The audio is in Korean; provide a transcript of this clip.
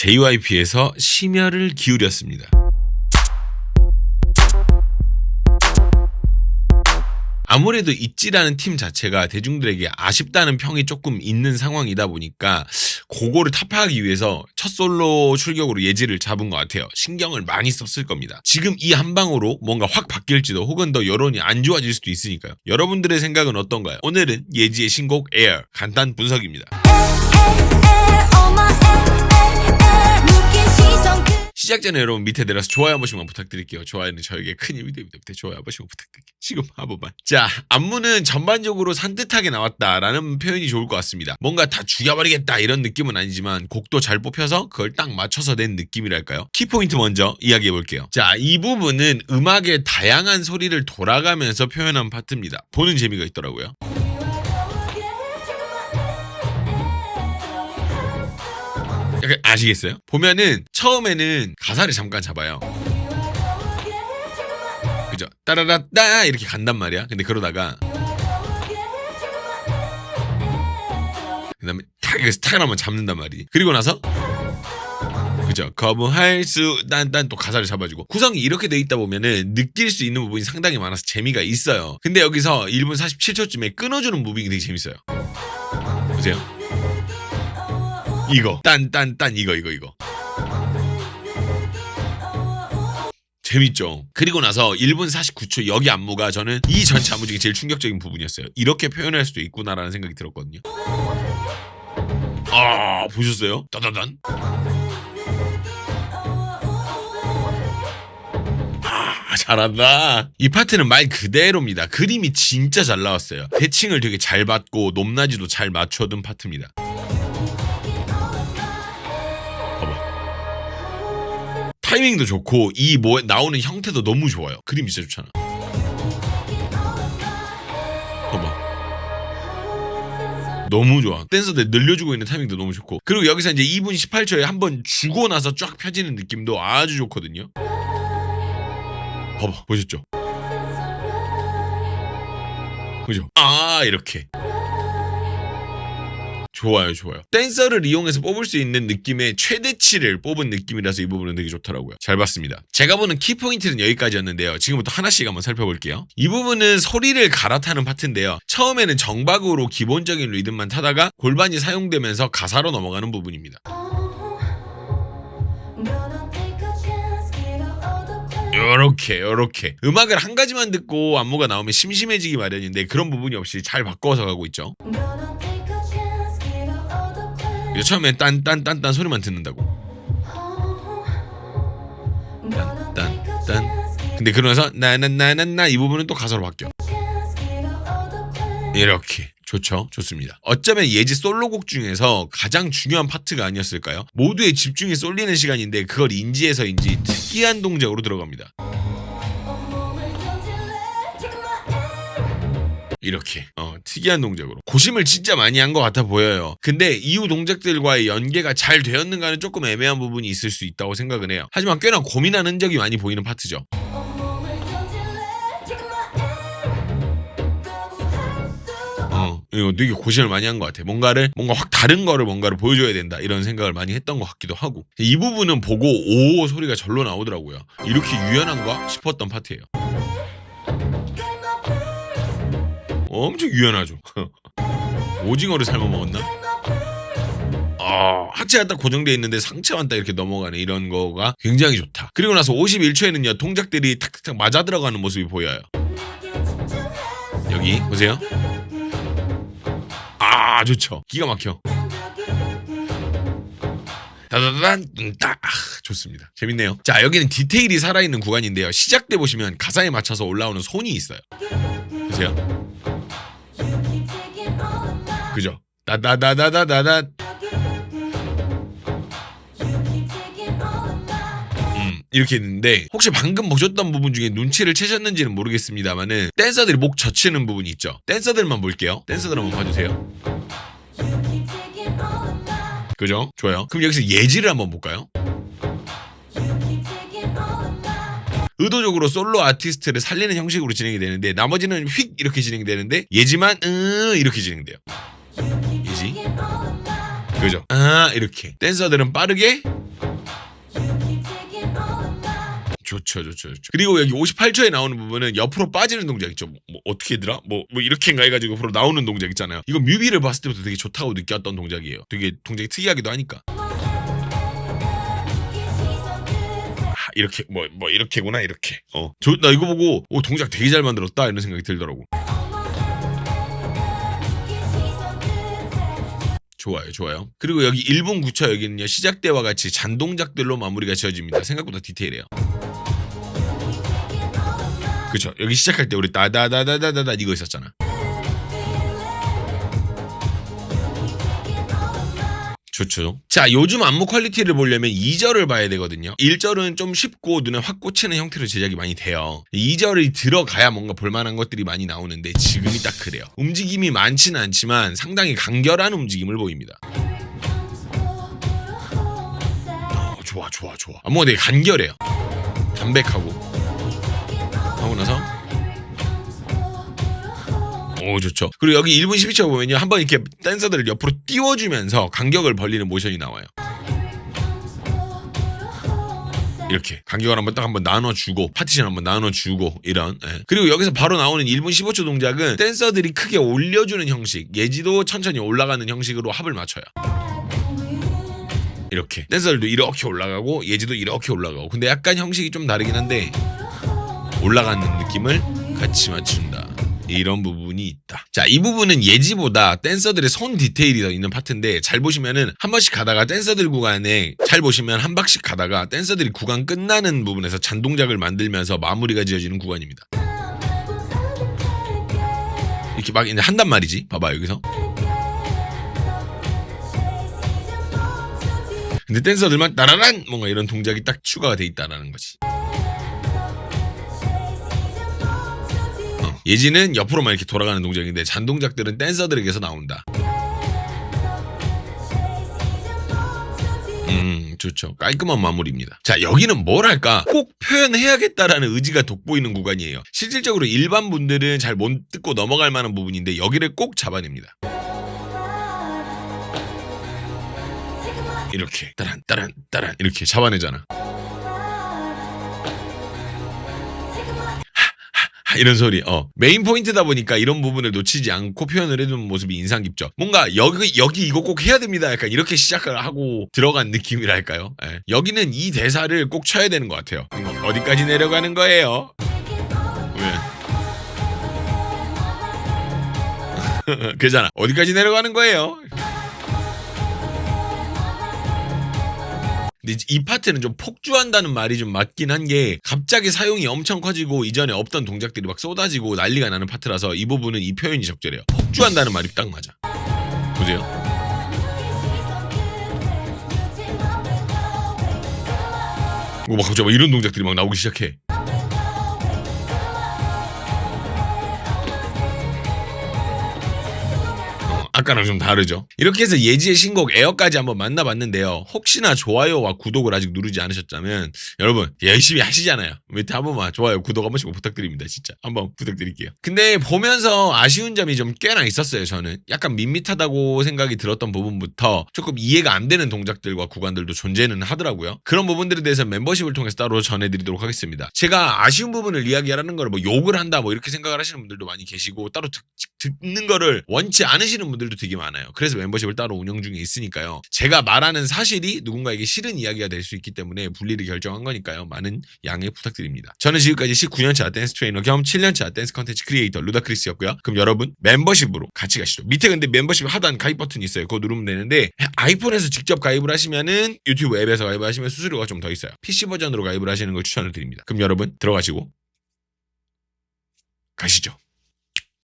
JYP에서 심혈을 기울였습니다. 아무래도 있지라는 팀 자체가 대중들에게 아쉽다는 평이 조금 있는 상황이다 보니까 그거를 타파하기 위해서 첫 솔로 출격으로 예지를 잡은 것 같아요. 신경을 많이 썼을 겁니다. 지금 이 한 방으로 뭔가 확 바뀔지도 혹은 더 여론이 안 좋아질 수도 있으니까요. 여러분들의 생각은 어떤가요? 오늘은 예지의 신곡 에어 간단 분석입니다. 시작 전에 여러분 밑에 내려서 좋아요 한 번씩만 부탁드릴게요. 좋아요는 저에게 큰 힘이 됩니다. 밑에 좋아요 한 번씩만 부탁드릴게요. 지금 한 번만. 자, 안무는 전반적으로 산뜻하게 나왔다라는 표현이 좋을 것 같습니다. 뭔가 다 죽여버리겠다 이런 느낌은 아니지만 곡도 잘 뽑혀서 그걸 딱 맞춰서 낸 느낌이랄까요? 키포인트 먼저 이야기해볼게요. 자, 이 부분은 음악의 다양한 소리를 돌아가면서 표현한 파트입니다. 보는 재미가 있더라고요. 약간 아시겠어요? 보면은 처음에는 가사를 잠깐 잡아요. 그죠? 따라라따 이렇게 간단 말이야. 근데 그러다가 그 다음에 탁 여기서 탁을 한번 잡는단 말이지. 그리고 나서 그죠? 거부할 수 딴 또 가사를 잡아주고 구성이 이렇게 돼 있다 보면은 느낄 수 있는 부분이 상당히 많아서 재미가 있어요. 근데 여기서 1분 47초쯤에 끊어주는 무빙이 되게 재밌어요. 보세요. 이거 딴 이거 재밌죠. 그리고 나서 1분 49초 여기 안무가 저는 이 전체 안무 중에 제일 충격적인 부분이었어요. 이렇게 표현할 수도 있구나라는 생각이 들었거든요. 아, 보셨어요? 따다단. 아, 잘한다. 이 파트는 말 그대로입니다. 그림이 진짜 잘 나왔어요. 대칭을 되게 잘 받고 높낮이도 잘 맞춰둔 파트입니다. 타이밍도 좋고 이 나오는 형태도 너무 좋아요. 그림 진짜 좋잖아. 봐봐. 너무 좋아. 댄서들 늘려주고 있는 타이밍도 너무 좋고 그리고 여기서 이제 2분 18초에 한번 주고 나서 쫙 펴지는 느낌도 아주 좋거든요. 봐봐. 보셨죠? 그죠? 아, 이렇게. 좋아요. 댄서를 이용해서 뽑을 수 있는 느낌의 최대치를 뽑은 느낌이라서 이 부분은 되게 좋더라고요. 잘 봤습니다. 제가 보는 키포인트는 여기까지였는데요. 지금부터 하나씩 한번 살펴볼게요. 이 부분은 소리를 갈아타는 파트인데요. 처음에는 정박으로 기본적인 리듬만 타다가 골반이 사용되면서 가사로 넘어가는 부분입니다. 요렇게 음악을 한 가지만 듣고 안무가 나오면 심심해지기 마련인데 그런 부분이 없이 잘 바꿔서 가고 있죠. 처음엔 딴 소리만 듣는다고. 딴. 근데 그러면서 나나나나나 이 부분은 또 가사로 바뀌어. 이렇게. 좋습니다. 어쩌면 예지 솔로곡 중에서 가장 중요한 파트가 아니었을까요? 모두의 집중이 쏠리는 시간인데 그걸 인지해서인지 특이한 동작으로 들어갑니다. 이렇게 특이한 동작으로 고심을 진짜 많이 한 것 같아 보여요. 근데 이후 동작들과의 연계가 잘 되었는가는 조금 애매한 부분이 있을 수 있다고 생각은 해요. 하지만 꽤나 고민한 흔적이 많이 보이는 파트죠. 이거 되게 고심을 많이 한 것 같아. 뭔가 확 다른 거를 뭔가를 보여줘야 된다 이런 생각을 많이 했던 것 같기도 하고 이 부분은 보고 오 소리가 절로 나오더라고요. 이렇게 유연한가 싶었던 파트예요. 엄청 유연하죠. 오징어를 삶아 먹었나? 하체가 딱 고정되어 있는데 상체만 딱 이렇게 넘어가는 이런 거가 굉장히 좋다. 그리고 나서 51초에는요 동작들이 탁탁탁 맞아 들어가는 모습이 보여요. 여기 보세요. 아, 좋죠. 기가 막혀. 다다단 딱 좋습니다. 재밌네요. 자, 여기는 디테일이 살아있는 구간인데요. 시작 때 보시면 가사에 맞춰서 올라오는 손이 있어요. 보세요. 그죠? 다다다다다다다. 이렇게 있는데 혹시 방금 보셨던 부분 중에 눈치를 채셨는지는 모르겠습니다만은 댄서들이 목 젖히는 부분이 있죠. 댄서들만 볼게요. 댄서들 한번 봐주세요. 그죠? 좋아요. 그럼 여기서 예지를 한번 볼까요? 의도적으로 솔로 아티스트를 살리는 형식으로 진행이 되는데 나머지는 휙 이렇게 진행이 되는데 예지만 이렇게 진행돼요. 예지 그죠? 이렇게 댄서들은 빠르게. 좋죠. 그리고 여기 58초에 나오는 부분은 옆으로 빠지는 동작 있죠. 뭐 어떻게더라? 뭐 이렇게인가 해가지고 옆으로 나오는 동작 있잖아요. 이거 뮤비를 봤을 때부터 되게 좋다고 느꼈던 동작이에요. 되게 동작이 특이하기도 하니까. 이렇게 뭐 이렇게구나 이렇게. 나 이거 보고 동작 되게 잘 만들었다 이런 생각이 들더라고. 좋아요. 그리고 여기 1분 9초 여기는요 시작 때와 같이 잔 동작들로 마무리가 지어집니다. 생각보다 디테일해요. 그쵸. 여기 시작할 때 우리 따다다다다다 이거 있었잖아. 좋죠. 자, 요즘 안무 퀄리티를 보려면 2절을 봐야 되거든요. 1절은 좀 쉽고 눈에 확 꽂히는 형태로 제작이 많이 돼요. 2절이 들어가야 뭔가 볼만한 것들이 많이 나오는데 지금이 딱 그래요. 움직임이 많지는 않지만 상당히 간결한 움직임을 보입니다. 좋아. 안무가 되게 간결해요. 담백하고. 하고 나서 좋죠. 그리고 여기 1분 12초 보면요 한번 이렇게 댄서들을 옆으로 띄워주면서 간격을 벌리는 모션이 나와요. 이렇게 간격을 한번 나눠주고 파티션 한번 나눠주고 이런. 그리고 여기서 바로 나오는 1분 15초 동작은 댄서들이 크게 올려주는 형식, 예지도 천천히 올라가는 형식으로 합을 맞춰요. 이렇게 댄서들도 이렇게 올라가고 예지도 이렇게 올라가고. 근데 약간 형식이 좀 다르긴 한데 올라가는 느낌을 같이 맞춘다. 이런 부분이 있다. 자, 이 부분은 예지보다 댄서들의 손 디테일이 더 있는 파트인데 잘 보시면은 한 번씩 가다가 댄서들 구간에 잘 보시면 한 박씩 가다가 댄서들이 구간 끝나는 부분에서 잔 동작을 만들면서 마무리가 지어지는 구간입니다. 이렇게 막 이제 한단 말이지. 봐봐 여기서. 근데 댄서들만 따라란 뭔가 이런 동작이 딱 추가가 돼 있다라는 거지. 예지는 옆으로만 이렇게 돌아가는 동작인데 잔 동작들은 댄서들에게서 나온다. 좋죠. 깔끔한 마무리입니다. 자, 여기는 뭘 할까? 꼭 표현해야겠다라는 의지가 돋보이는 구간이에요. 실질적으로 일반 분들은 잘 못 듣고 넘어갈 만한 부분인데 여기를 꼭 잡아냅니다. 이렇게 따란 이렇게 잡아내잖아. 이런 소리. 메인 포인트다 보니까 이런 부분을 놓치지 않고 표현을 해주는 모습이 인상 깊죠. 뭔가 여기 이거 꼭 해야 됩니다. 약간 이렇게 시작을 하고 들어간 느낌이랄까요. 여기는 이 대사를 꼭 쳐야 되는 것 같아요. 어디까지 내려가는 거예요? 왜? 그잖아. 어디까지 내려가는 거예요? 근데 이 파트는 좀 폭주한다는 말이 좀 맞긴 한 게 갑자기 사용이 엄청 커지고 이전에 없던 동작들이 막 쏟아지고 난리가 나는 파트라서 이 부분은 이 표현이 적절해요. 폭주한다는 말이 딱 맞아. 보세요. 막 갑자기 막 이런 동작들이 막 나오기 시작해. 아까랑 좀 다르죠. 이렇게 해서 예지의 신곡 에어까지 한번 만나봤는데요. 혹시나 좋아요와 구독을 아직 누르지 않으셨다면 여러분 열심히 하시잖아요. 밑에 한 번만 좋아요 구독 한 번씩 부탁드립니다. 진짜 한번 부탁드릴게요. 근데 보면서 아쉬운 점이 좀 꽤나 있었어요. 저는 약간 밋밋하다고 생각이 들었던 부분부터 조금 이해가 안 되는 동작들과 구간들도 존재는 하더라고요. 그런 부분들에 대해서 멤버십을 통해서 따로 전해드리도록 하겠습니다. 제가 아쉬운 부분을 이야기하라는 걸 뭐 욕을 한다 뭐 이렇게 생각을 하시는 분들도 많이 계시고 따로 듣는 거를 원치 않으시는 분들도 되게 많아요. 그래서 멤버십을 따로 운영 중에 있으니까요. 제가 말하는 사실이 누군가에게 싫은 이야기가 될 수 있기 때문에 분리를 결정한 거니까요. 많은 양해 부탁드립니다. 저는 지금까지 19년차 댄스 트레이너 겸 7년차 댄스 컨텐츠 크리에이터 루다크리스였고요. 그럼 여러분 멤버십으로 같이 가시죠. 밑에 근데 멤버십 하단 가입 버튼이 있어요. 그거 누르면 되는데 아이폰에서 직접 가입을 하시면은 유튜브 앱에서 가입하시면 수수료가 좀 더 있어요. PC 버전으로 가입을 하시는 걸 추천을 드립니다. 그럼 여러분 들어가시고 가시죠.